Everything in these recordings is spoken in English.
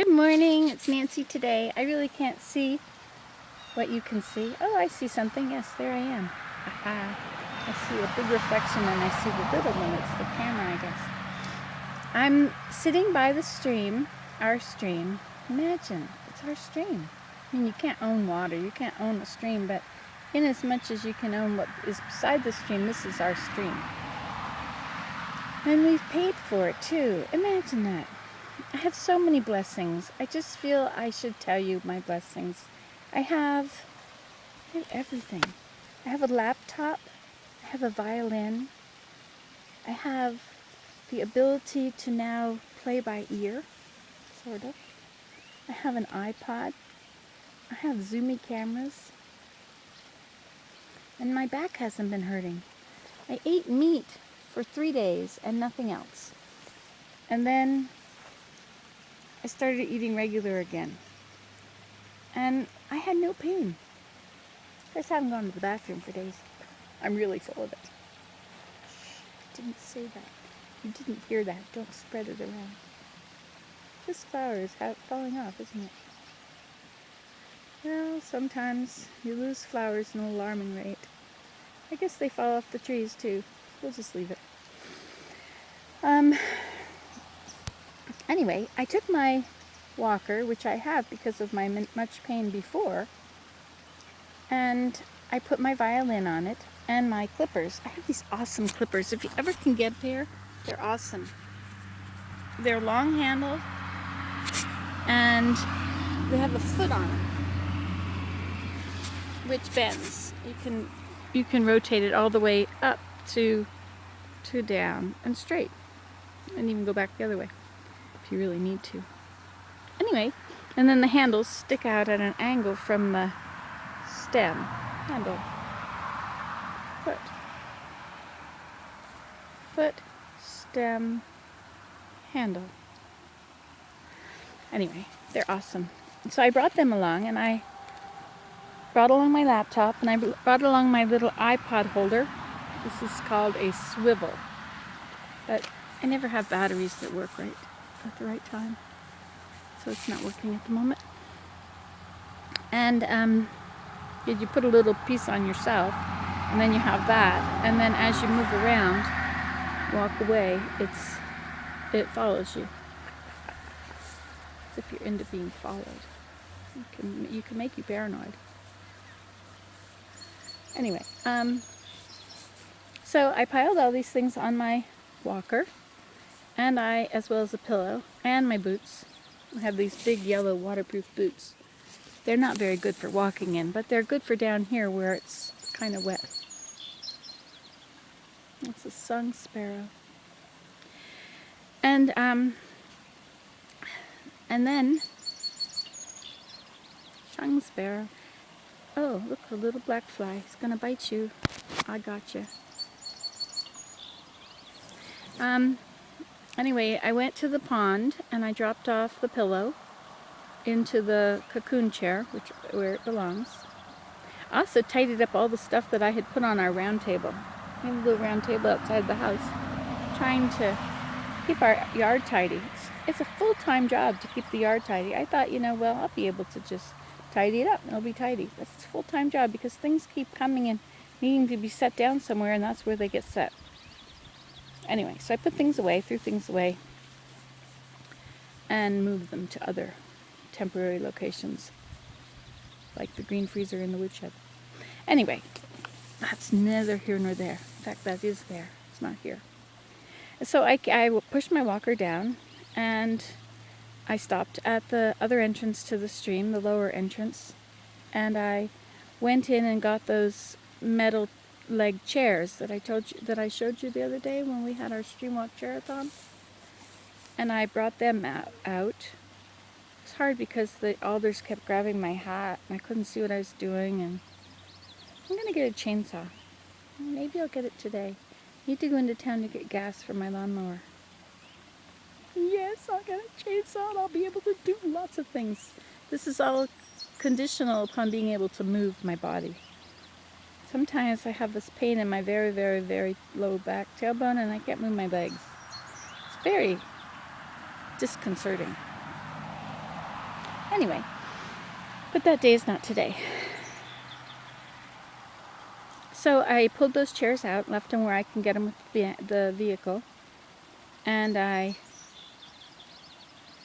Good morning, it's Nancy today. I really can't see what you can see. Oh, I see something. Yes, there I am. Aha. I see a big reflection and I see the little one. It's the camera, I guess. I'm sitting by the stream, our stream. Imagine, it's our stream. I mean, you can't own water, you can't own a stream, but in as much as you can own what is beside the stream, this is our stream. And we've paid for it too. Imagine that. I have so many blessings. I just feel I should tell you my blessings. I have everything. I have a laptop. I have a violin. I have the ability to now play by ear, sort of. I have an iPod. I have zoomy cameras. And my back hasn't been hurting. I ate meat for 3 days and nothing else. And then I started eating regular again. And I had no pain. I just haven't gone to the bathroom for days. I'm really full of it. Shh, I didn't say that. You didn't hear that. Don't spread it around. This flower is falling off, isn't it? Well, sometimes you lose flowers at an alarming rate. I guess they fall off the trees too. We'll just leave it. Anyway, I took my walker, which I have because of my much pain before, and I put my violin on it and my clippers. I have these awesome clippers. If you ever can get a pair, they're awesome. They're long handled and they have a foot on them, which bends. You can rotate it all the way up to down and straight, and even go back the other way if you really need to. Anyway, and then the handles stick out at an angle from the stem. Handle. Foot, stem, handle. Anyway, they're awesome. So I brought them along, and I brought along my laptop, and I brought along my little iPod holder. This is called a swivel. But I never have batteries that work right at the right time. So it's not working at the moment. And you put a little piece on yourself, and then you have that, and then as you move around, walk away, it follows you. As if you're into being followed. You can make you paranoid. Anyway, so I piled all these things on my walker, and as well as a pillow, and my boots. I have these big yellow waterproof boots. They're not very good for walking in, but they're good for down here where it's kind of wet. It's a song sparrow. And then song sparrow. Oh, look, a little black fly. He's gonna bite you. I gotcha. Anyway, I went to the pond and I dropped off the pillow into the cocoon chair, where it belongs. I also tidied up all the stuff that I had put on our round table. We have a little round table outside the house, trying to keep our yard tidy. It's a full-time job to keep the yard tidy. I thought, well, I'll be able to just tidy it up and it'll be tidy. But it's a full-time job because things keep coming and needing to be set down somewhere, and that's where they get set. Anyway, so I put things away, threw things away, and moved them to other temporary locations, like the green freezer in the woodshed. Anyway, that's neither here nor there. In fact, that is there. It's not here. So I pushed my walker down, and I stopped at the other entrance to the stream, the lower entrance, and I went in and got those metal leg chairs that I showed you the other day when we had our stream walk chair-a-thon. And I brought them out. It's hard because the alders kept grabbing my hat and I couldn't see what I was doing, and I'm gonna get a chainsaw. Maybe I'll get it today. I need to go into town to get gas for my lawnmower. Yes, I'll get a chainsaw and I'll be able to do lots of things. This is all conditional upon being able to move my body. Sometimes I have this pain in my very, very, very low back tailbone and I can't move my legs. It's very disconcerting. Anyway, but that day is not today. So I pulled those chairs out, left them where I can get them with the vehicle, and I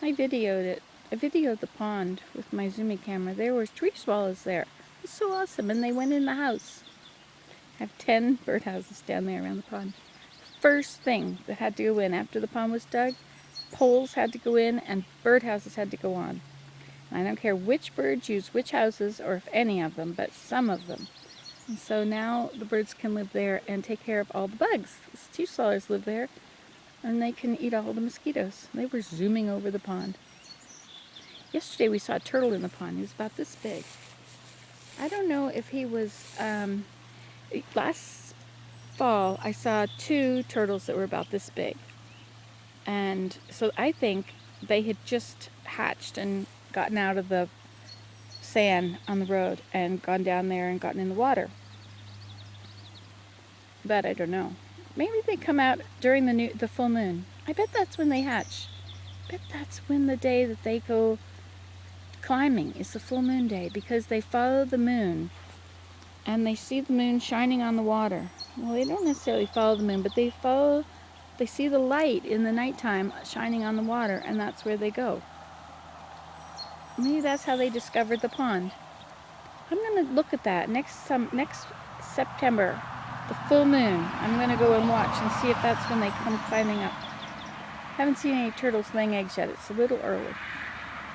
videoed it. I videoed the pond with my zooming camera. There were tree swallows there. It was so awesome, and they went in the house. I have 10 birdhouses down there around the pond. First thing that had to go in after the pond was dug, poles had to go in and birdhouses had to go on. And I don't care which birds use which houses or if any of them, but some of them. And so now the birds can live there and take care of all the bugs. The tree swallows live there, and they can eat all the mosquitoes. They were zooming over the pond. Yesterday we saw a turtle in the pond. He was about this big. I don't know if he was... last fall I saw 2 turtles that were about this big. And so I think they had just hatched and gotten out of the sand on the road and gone down there and gotten in the water. But I don't know. Maybe they come out during the full moon. I bet that's when they hatch. I bet that's when the day that they go climbing is the full moon day, because they follow the moon and they see the moon shining on the water. Well, they don't necessarily follow the moon, but they see the light in the nighttime shining on the water, and that's where they go. Maybe that's how they discovered the pond. I'm going to look at that next September, the full moon. I'm going to go and watch and see if that's when they come climbing up. Haven't seen any turtles laying eggs yet. It's a little early.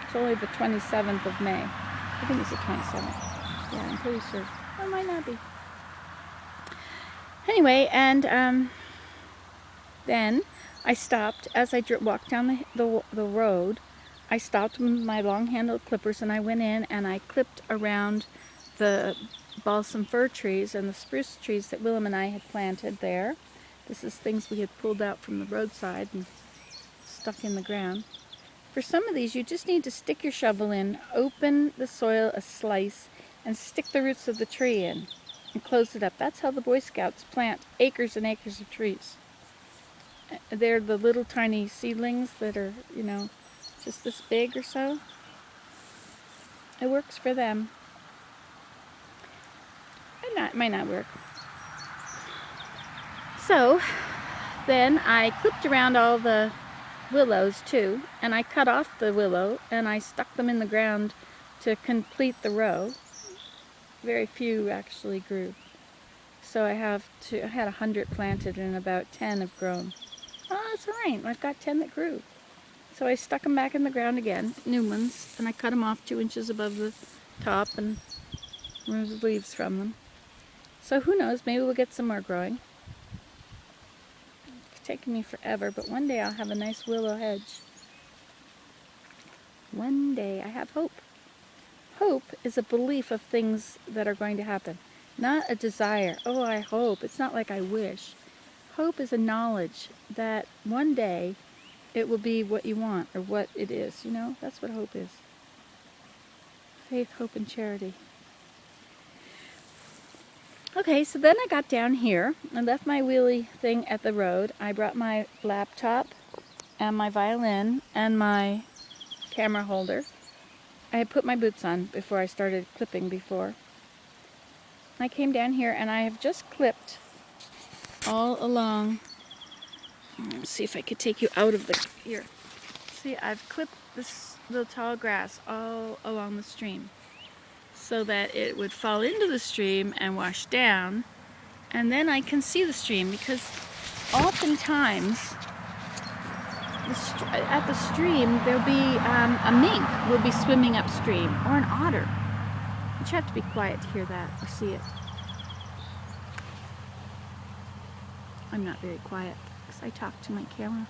It's only the 27th of May. I think it's the 27th. Yeah, I'm pretty sure. Or it might not be. Anyway, and then I stopped as I walked down the road. I stopped with my long-handled clippers, and I went in and I clipped around the balsam fir trees and the spruce trees that Willem and I had planted there. This is things we had pulled out from the roadside and stuck in the ground. For some of these, you just need to stick your shovel in, open the soil a slice, and stick the roots of the tree in and close it up. That's how the Boy Scouts plant acres and acres of trees. They're the little tiny seedlings that are, just this big or so. It works for them. It might not work. So then I clipped around all the willows too, and I cut off the willow and I stuck them in the ground to complete the row. Very few actually grew. So I had 100 planted and about 10 have grown. Oh, that's all right. I've got 10 that grew. So I stuck them back in the ground again, new ones, and I cut them off 2 inches above the top and removed the leaves from them. So who knows, maybe we'll get some more growing. It's taken me forever, but one day I'll have a nice willow hedge. One day. I have hope. Hope is a belief of things that are going to happen, not a desire. Oh, I hope. It's not like I wish. Hope is a knowledge that one day it will be what you want, or what it is, That's what hope is. Faith, hope, and charity. Okay, so then I got down here. I left my wheelie thing at the road. I brought my laptop and my violin and my camera holder. I had put my boots on before I started clipping before. I came down here and I have just clipped all along. Let's see if I could take you out of here. See, I've clipped the tall grass all along the stream so that it would fall into the stream and wash down, and then I can see the stream, because oftentimes at the stream there'll be a mink will be swimming upstream, or an otter. You have to be quiet to hear that or see it. I'm not very quiet because I talk to my camera.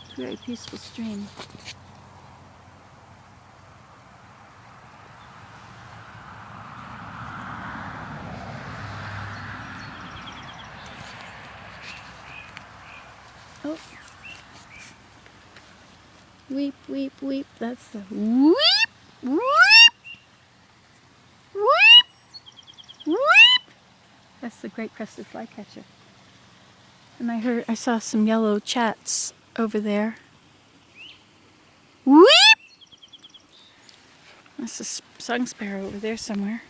It's a very peaceful stream. Oh. Weep, weep, weep. That's the weep, weep, weep, weep. That's the great crested flycatcher. And I saw some yellow chats over there. That's a song sparrow over there somewhere.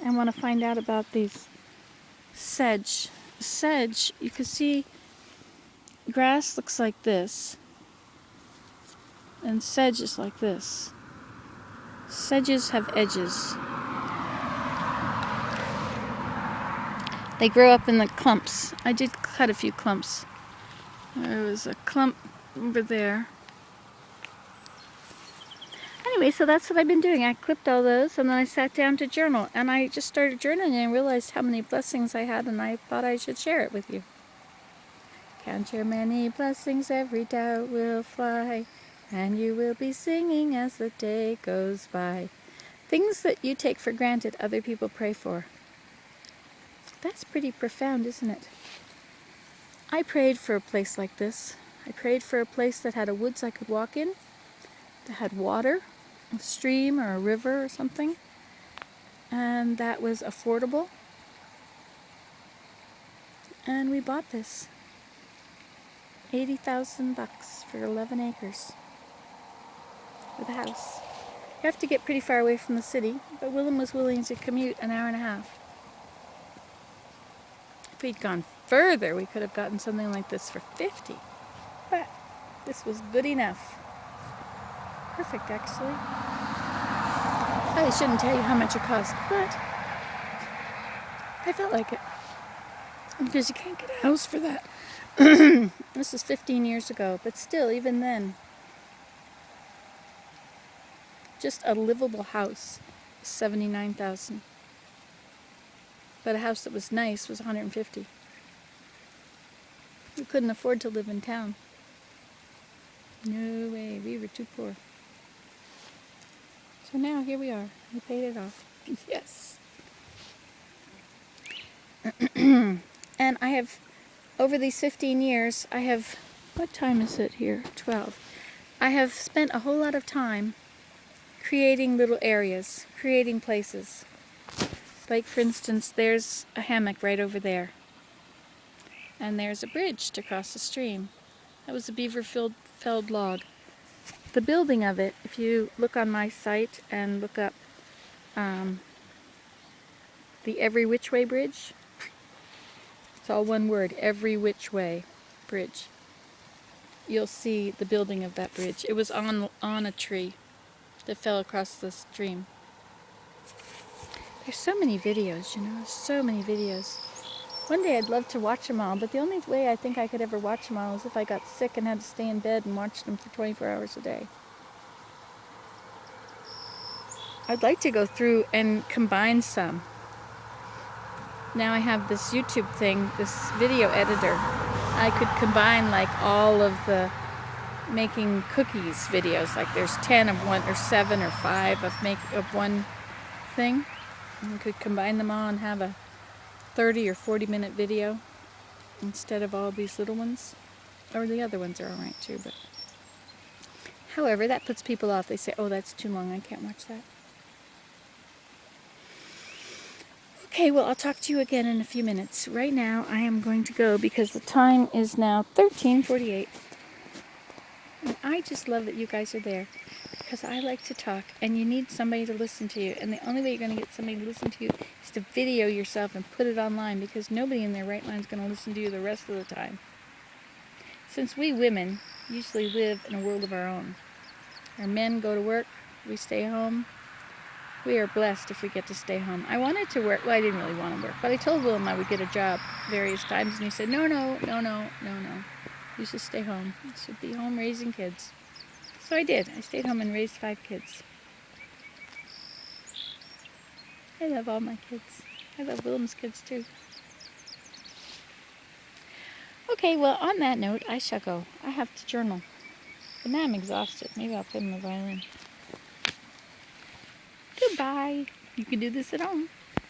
I want to find out about these sedge. Sedge, you can see grass looks like this, and sedge is like this. Sedges have edges. They grow up in the clumps. I did cut a few clumps. There was a clump over there. Anyway, so that's what I've been doing. I clipped all those and then I sat down to journal. And I just started journaling and I realized how many blessings I had and I thought I should share it with you. Count your many blessings, every doubt will fly, and you will be singing as the day goes by. Things that you take for granted, other people pray for. That's pretty profound, isn't it? I prayed for a place like this. I prayed for a place that had a woods I could walk in, that had water, a stream or a river or something, and that was affordable. And we bought this. $80,000 for 11 acres with a house. You have to get pretty far away from the city, but Willem was willing to commute an hour and a half. If we'd gone further, we could have gotten something like this for 50. But this was good enough. Perfect, actually. I shouldn't tell you how much it cost, but I felt like it. Because you can't get a house for that. This is 15 years ago, but still, even then, just a livable house, $79,000. But a house that was nice was $150,000. We couldn't afford to live in town. No way, we were too poor. So now here we are. We paid it off. Yes. And I have, over these 15 years, I have, what time is it here? 12. I have spent a whole lot of time creating little areas, creating places. Like, for instance, there's a hammock right over there. And there's a bridge to cross the stream. That was a beaver-felled log. The building of it, if you look on my site and look up the Every Which Way Bridge, it's all one word, Every Which Way Bridge. You'll see the building of that bridge. It was on a tree that fell across the stream. There's so many videos, you know, so many videos. One day I'd love to watch them all, but the only way I think I could ever watch them all is if I got sick and had to stay in bed and watch them for 24 hours a day. I'd like to go through and combine some. Now I have this YouTube thing, this video editor. I could combine like all of the making cookies videos, like there's 10 of one or 7 or 5 of one thing. And I could combine them all and have a 30 or 40 minute video instead of all these little ones. Or the other ones are alright too, but however, that puts people off. They say, oh, that's too long, I can't watch that. Okay, well, I'll talk to you again in a few minutes. Right now, I am going to go because the time is now 13:48. And I just love that you guys are there because I like to talk and you need somebody to listen to you. And the only way you're going to get somebody to listen to you is to video yourself and put it online because nobody in their right mind is going to listen to you the rest of the time. Since we women usually live in a world of our own. Our men go to work, we stay home. We are blessed if we get to stay home. I wanted to work. Well, I didn't really want to work, but I told Willem I would get a job various times, and he said, no. You should stay home. You should be home raising kids. So I did. I stayed home and raised 5 kids. I love all my kids. I love Willem's kids, too. Okay, well, on that note, I shall go. I have to journal. But now I'm exhausted. Maybe I'll play my violin. Goodbye. You can do this at home.